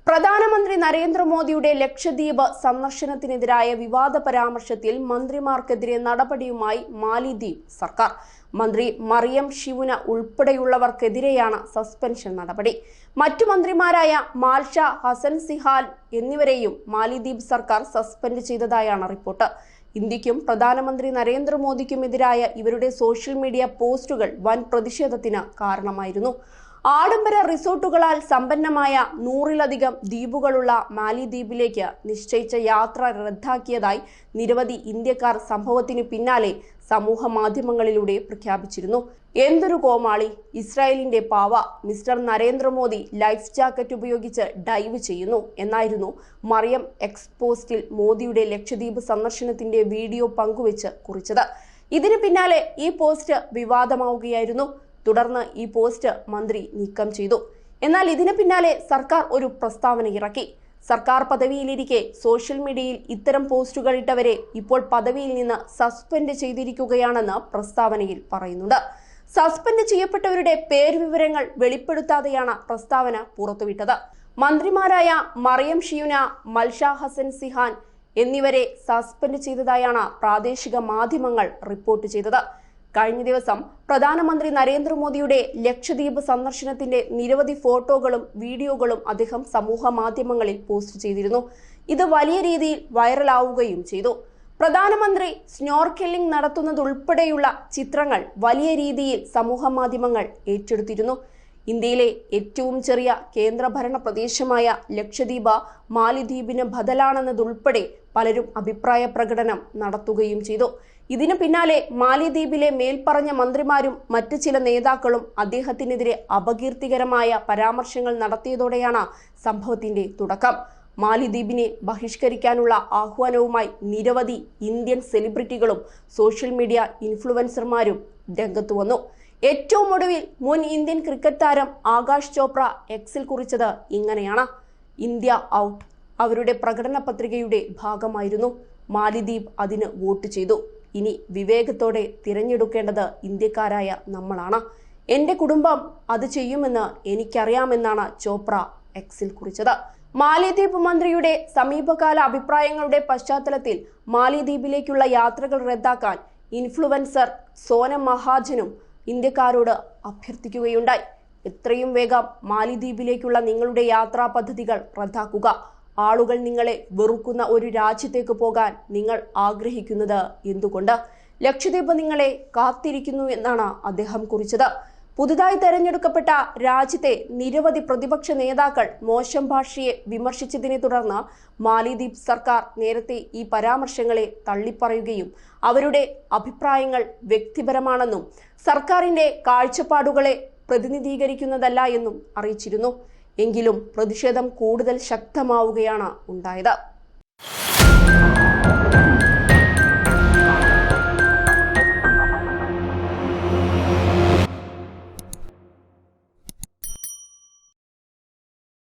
പ്രധാനമന്ത്രി നരേന്ദ്രമോദിയുടെ ലക്ഷദ്വീപ് സന്ദർശനത്തിനെതിരായ വിവാദ പരാമർശത്തിൽ മന്ത്രിമാർക്കെതിരെ നടപടിയുമായി മാലിദ്വീപ് സർക്കാർ. മന്ത്രി മറിയം ഷിവുന ഉൾപ്പെടെയുള്ളവർക്കെതിരെയാണ് സസ്പെൻഷൻ നടപടി. മറ്റു മന്ത്രിമാരായ മാൽഷ ഹസൻ സിഹാൽ എന്നിവരെയും മാലിദ്വീപ് സർക്കാർ സസ്പെൻഡ് ചെയ്തതായാണ് റിപ്പോർട്ട്. ഇന്ത്യക്കും പ്രധാനമന്ത്രി നരേന്ദ്രമോദിക്കുമെതിരായ ഇവരുടെ സോഷ്യൽ മീഡിയ പോസ്റ്റുകൾ വൻ പ്രതിഷേധത്തിന് കാരണമായിരുന്നു. ആഡംബര റിസോർട്ടുകളാൽ സമ്പന്നമായ 100-ലധികം ദ്വീപുകളുള്ള മാലിദ്വീപിലേക്ക് നിശ്ചയിച്ച യാത്ര റദ്ദാക്കിയതായി നിരവധി ഇന്ത്യക്കാർ സംഭവത്തിനു പിന്നാലെ സമൂഹ മാധ്യമങ്ങളിലൂടെ പ്രഖ്യാപിച്ചിരുന്നു. എന്തൊരു കോമാളി! ഇസ്രായേലിന്റെ പാവ മിസ്റ്റർ നരേന്ദ്രമോദി ലൈഫ് ജാക്കറ്റ് ഉപയോഗിച്ച് ഡൈവ് ചെയ്യുന്നു എന്നായിരുന്നു മറിയം എക്സ് പോസ്റ്റിൽ മോദിയുടെ ലക്ഷദ്വീപ് സന്ദർശനത്തിന്റെ വീഡിയോ പങ്കുവെച്ച് കുറിച്ചത്. ഇതിന് പിന്നാലെ ഈ പോസ്റ്റ് വിവാദമാവുകയായിരുന്നു. തുടർന്ന് ഈ പോസ്റ്റ് മന്ത്രി നീക്കം ചെയ്തു. എന്നാൽ ഇതിന് പിന്നാലെ സർക്കാർ ഒരു പ്രസ്താവന ഇറക്കി. സർക്കാർ പദവിയിലിരിക്കെ സോഷ്യൽ മീഡിയയിൽ ഇത്തരം പോസ്റ്റുകൾ ഇട്ടവരെ ഇപ്പോൾ പദവിയിൽ നിന്ന് സസ്പെൻഡ് ചെയ്തിരിക്കുകയാണെന്ന് പ്രസ്താവനയിൽ പറയുന്നുണ്ട്. സസ്പെൻഡ് ചെയ്യപ്പെട്ടവരുടെ പേരുവിവരങ്ങൾ വെളിപ്പെടുത്താതെയാണ് പ്രസ്താവന പുറത്തുവിട്ടത്. മന്ത്രിമാരായ മറിയം ഷിയുന, മൽഷ ഹസൻ സിഹാൻ എന്നിവരെ സസ്പെൻഡ് ചെയ്തതായാണ് പ്രാദേശിക മാധ്യമങ്ങൾ റിപ്പോർട്ട് ചെയ്തത്. കഴിഞ്ഞ ദിവസം പ്രധാനമന്ത്രി നരേന്ദ്രമോദിയുടെ ലക്ഷദ്വീപ് സന്ദർശനത്തിന്റെ നിരവധി ഫോട്ടോകളും വീഡിയോകളും അദ്ദേഹം സമൂഹ മാധ്യമങ്ങളിൽ പോസ്റ്റ് ചെയ്തിരുന്നു. ഇത് വലിയ രീതിയിൽ വൈറലാവുകയും ചെയ്തു. പ്രധാനമന്ത്രി സ്നോർക്കെല്ലിംഗ് നടത്തുന്നതുൾപ്പെടെയുള്ള ചിത്രങ്ങൾ വലിയ രീതിയിൽ സമൂഹ മാധ്യമങ്ങൾ ഏറ്റെടുത്തിരുന്നു. ഇന്ത്യയിലെ ഏറ്റവും ചെറിയ കേന്ദ്രഭരണ പ്രദേശമായ ലക്ഷദ്വീപ് മാലിദ്വീപിന് ബദലാണെന്നതുൾപ്പെടെ പലരും അഭിപ്രായ പ്രകടനം നടത്തുകയും ചെയ്തു. ഇതിനു പിന്നാലെ മാലിദ്വീപിലെ മേൽപ്പറഞ്ഞ മന്ത്രിമാരും മറ്റ് ചില നേതാക്കളും അദ്ദേഹത്തിനെതിരെ അപകീർത്തികരമായ പരാമർശങ്ങൾ നടത്തിയതോടെയാണ് സംഭവത്തിന്റെ തുടക്കം. മാലിദ്വീപിനെ ബഹിഷ്കരിക്കാനുള്ള ആഹ്വാനവുമായി നിരവധി ഇന്ത്യൻ സെലിബ്രിറ്റികളും സോഷ്യൽ മീഡിയ ഇൻഫ്ലുവൻസർമാരും രംഗത്തു വന്നു. ഏറ്റവും ഒടുവിൽ മുൻ ഇന്ത്യൻ ക്രിക്കറ്റ് താരം ആകാശ് ചോപ്ര എക്സിൽ കുറിച്ചത് ഇങ്ങനെയാണ്: ഇന്ത്യ ഔട്ട് അവരുടെ പ്രകടന പത്രികയുടെ ഭാഗമായിരുന്നു. മാലിദ്വീപ് അതിന് വോട്ട് ചെയ്തു. ഇനി വിവേകത്തോടെ തിരഞ്ഞെടുക്കേണ്ടത് ഇന്ത്യക്കാരായ നമ്മളാണ്. എൻ്റെ കുടുംബം അത് ചെയ്യുമെന്ന് എനിക്കറിയാമെന്നാണ് ചോപ്ര എക്സിൽ കുറിച്ചത്. മാലിദ്വീപ് മന്ത്രിയുടെ സമീപകാല അഭിപ്രായങ്ങളുടെ പശ്ചാത്തലത്തിൽ മാലിദ്വീപിലേക്കുള്ള യാത്രകൾ റദ്ദാക്കാൻ ഇൻഫ്ലുവൻസർ സോനം മഹാജനും ഇന്ത്യക്കാരോട് അഭ്യർത്ഥിക്കുകയുണ്ടായി. എത്രയും വേഗം മാലിദ്വീപിലേക്കുള്ള നിങ്ങളുടെ യാത്രാ പദ്ധതികൾ റദ്ദാക്കുക. ആളുകൾ നിങ്ങളെ വെറുക്കുന്ന ഒരു രാജ്യത്തേക്ക് പോകാൻ നിങ്ങൾ ആഗ്രഹിക്കുന്നത് എന്തുകൊണ്ട്? ലക്ഷദ്വീപ് നിങ്ങളെ കാത്തിരിക്കുന്നു എന്നാണ് അദ്ദേഹം കുറിച്ചത്. പുതുതായി തെരഞ്ഞെടുക്കപ്പെട്ട രാജ്യത്തെ നിരവധി പ്രതിപക്ഷ നേതാക്കൾ മോശം ഭാഷയെ വിമർശിച്ചതിനെ തുടർന്ന് മാലിദ്വീപ് സർക്കാർ നേരത്തെ ഈ പരാമർശങ്ങളെ തള്ളിപ്പറയുകയും അവരുടെ അഭിപ്രായങ്ങൾ വ്യക്തിപരമാണെന്നും സർക്കാരിന്റെ കാഴ്ചപ്പാടുകളെ പ്രതിനിധീകരിക്കുന്നതല്ല എന്നും അറിയിച്ചിരുന്നു. എങ്കിലും പ്രതിഷേധം കൂടുതൽ ശക്തമാവുകയാണ് ഉണ്ടായത്.